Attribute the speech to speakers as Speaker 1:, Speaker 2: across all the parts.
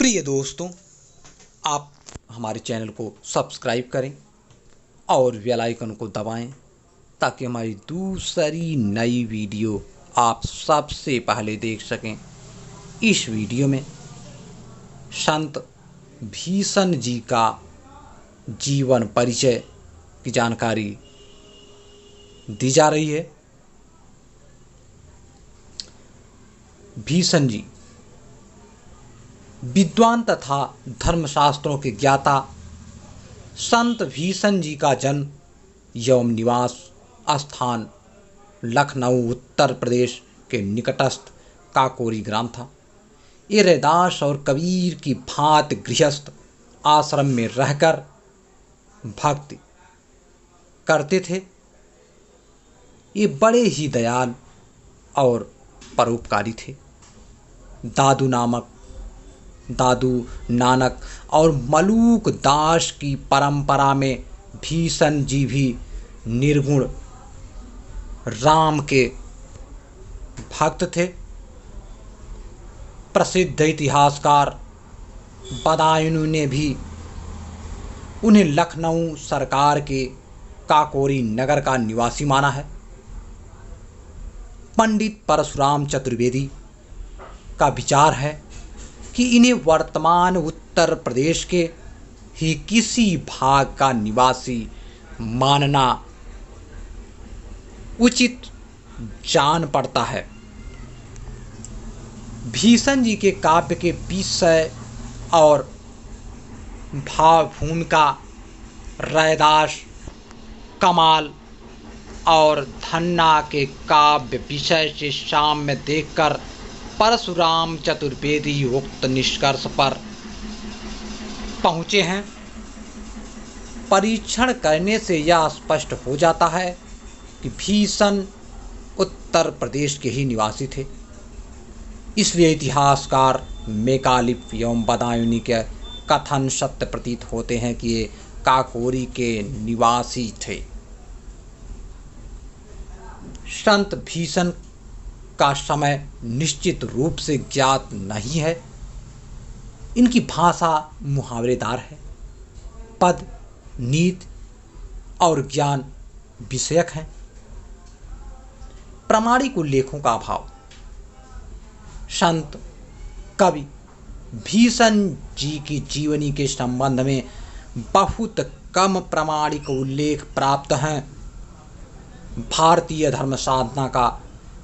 Speaker 1: प्रिय दोस्तों, आप हमारे चैनल को सब्सक्राइब करें और बेल आइकन को दबाएं ताकि हमारी दूसरी नई वीडियो आप सबसे पहले देख सकें। इस वीडियो में संत भीषण जी का जीवन परिचय की जानकारी दी जा रही है। भीषण जी विद्वान तथा धर्मशास्त्रों के ज्ञाता संत भीषण जी का जन्म एवं निवास स्थान लखनऊ उत्तर प्रदेश के निकटस्थ काकोरी ग्राम था। ये रैदास और कबीर की भांति गृहस्थ आश्रम में रहकर भक्ति करते थे। ये बड़े ही दयाल और परोपकारी थे। दादू नानक और मलूक दास की परंपरा में भीषण जी भी निर्गुण राम के भक्त थे। प्रसिद्ध इतिहासकार बदायूं ने भी उन्हें लखनऊ सरकार के काकोरी नगर का निवासी माना है। पंडित परशुराम चतुर्वेदी का विचार है कि इन्हें वर्तमान उत्तर प्रदेश के ही किसी भाग का निवासी मानना उचित जान पड़ता है। भीषण जी के काव्य के विषय और भाव भूमिका रैदास, कमाल और धन्ना के काव्य विषय से साम्य देखकर परशुराम चतुर्वेदी उक्त निष्कर्ष पर पहुँचे हैं। परीक्षण करने से यह स्पष्ट हो जाता है कि भीषण उत्तर प्रदेश के ही निवासी थे। इसलिए इतिहासकार मेकालिफ एवं बदायूं के कथन सत्य प्रतीत होते हैं कि ये काकोरी के निवासी थे। संत भीषण का समय निश्चित रूप से ज्ञात नहीं है। इनकी भाषा मुहावरेदार है। पद, नीति और ज्ञान विषयक हैं। प्रामाणिक उल्लेखों का अभाव। संत कवि भीषण जी की जीवनी के संबंध में बहुत कम प्रामाणिक उल्लेख प्राप्त हैं। भारतीय धर्म साधना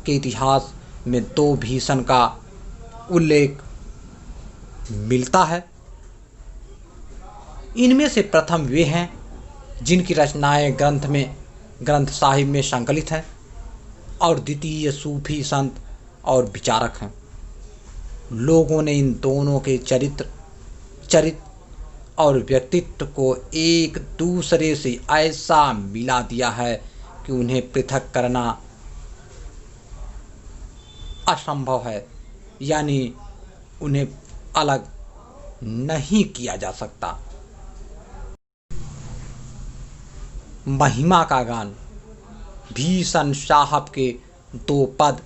Speaker 1: के इतिहास में दो भीषण का उल्लेख मिलता है। इनमें से प्रथम वे हैं जिनकी रचनाएं ग्रंथ साहिब में संकलित हैं और द्वितीय सूफी संत और विचारक हैं। लोगों ने इन दोनों के चरित्र और व्यक्तित्व को एक दूसरे से ऐसा मिला दिया है कि उन्हें पृथक करना असंभव है, यानी उन्हें अलग नहीं किया जा सकता। महिमा का गान। भीषण साहब के दो पद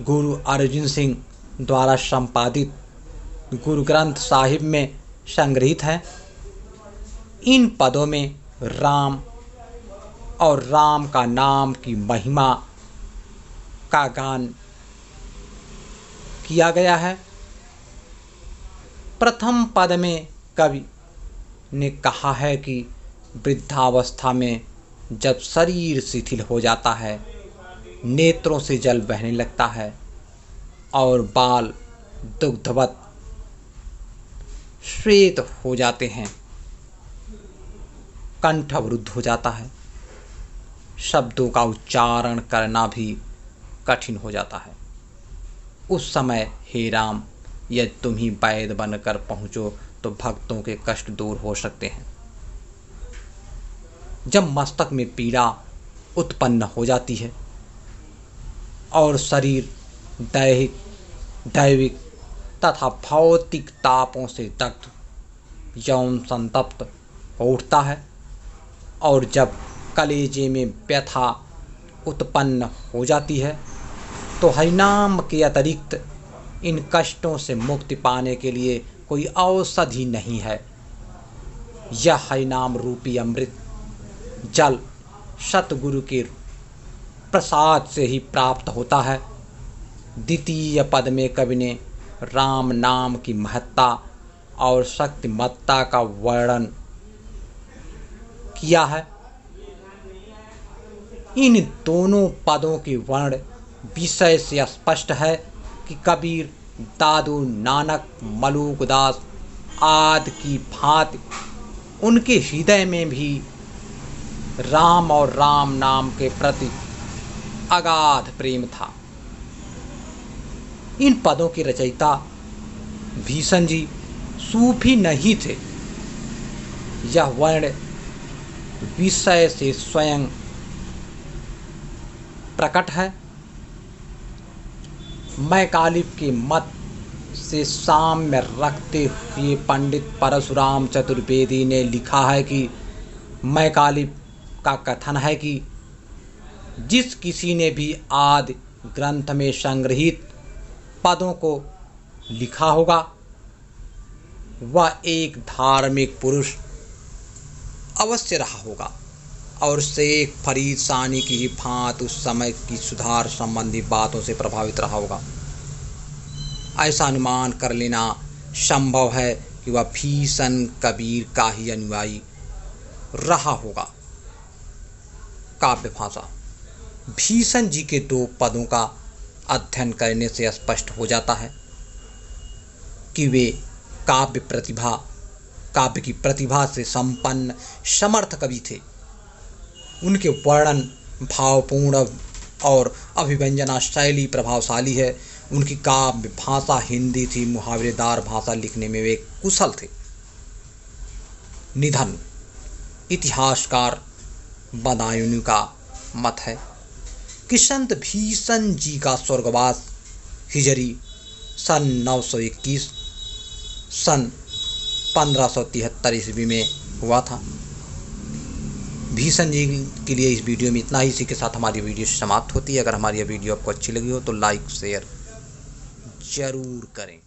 Speaker 1: गुरु अर्जुन सिंह द्वारा संपादित गुरु ग्रंथ साहिब में संग्रहित हैं। इन पदों में राम और राम का नाम की महिमा का गान किया गया है। प्रथम पद में कवि ने कहा है कि वृद्धावस्था में जब शरीर शिथिल हो जाता है, नेत्रों से जल बहने लगता है और बाल दुग्धवत श्वेत हो जाते हैं, कंठ अवरुद्ध हो जाता है, शब्दों का उच्चारण करना भी कठिन हो जाता है। उस समय हे राम, यदि तुम ही वैद्य बनकर पहुँचो तो भक्तों के कष्ट दूर हो सकते हैं। जब मस्तक में पीड़ा उत्पन्न हो जाती है और शरीर दैविक तथा भौतिक तापों से दग्ध यौन संतप्त हो उठता है और जब कलेजे में व्यथा उत्पन्न हो जाती है तो हरिनाम के अतिरिक्त इन कष्टों से मुक्ति पाने के लिए कोई औषधि नहीं है। यह है नाम रूपी अमृत जल सतगुरु के प्रसाद से ही प्राप्त होता है। द्वितीय पद में कवि ने राम नाम की महत्ता और शक्तिमत्ता का वर्णन किया है। इन दोनों पदों के वर्ण विषय से स्पष्ट है कि कबीर, दादू नानक, मलूकदास आदि की भांति उनके हृदय में भी राम और राम नाम के प्रति अगाध प्रेम था। इन पदों के रचयिता भीषण जी सूफी नहीं थे। यह वर्ण विषय से स्वयं प्रकट है। मैकालिप के मत से साम्य रखते हुए पंडित परशुराम चतुर्वेदी ने लिखा है कि मैकालिप का कथन है कि जिस किसी ने भी आदि ग्रंथ में संग्रहित पदों को लिखा होगा वह एक धार्मिक पुरुष अवश्य रहा होगा और शेख फरीद सानी की ही भांति उस समय की सुधार संबंधी बातों से प्रभावित रहा होगा। ऐसा अनुमान कर लेना संभव है कि वह भीषण कबीर का ही अनुयायी रहा होगा। काव्य भाषा। भीषण जी के दो पदों का अध्ययन करने से स्पष्ट हो जाता है कि वे काव्य की प्रतिभा से संपन्न समर्थ कवि थे। उनके वर्णन भावपूर्ण और अभिव्यंजना शैली प्रभावशाली है। उनकी काव्य भाषा हिंदी थी। मुहावरेदार भाषा लिखने में वे कुशल थे। निधन। इतिहासकार बदायूं का मत है कि संत भीषण जी का स्वर्गवास हिजरी सन 921 सन 1573 ईस्वी में हुआ था। भीषण जी के लिए इस वीडियो में इतना ही। इसी के साथ हमारी वीडियो समाप्त होती है। अगर हमारी यह वीडियो आपको अच्छी लगी हो तो लाइक शेयर जरूर करें।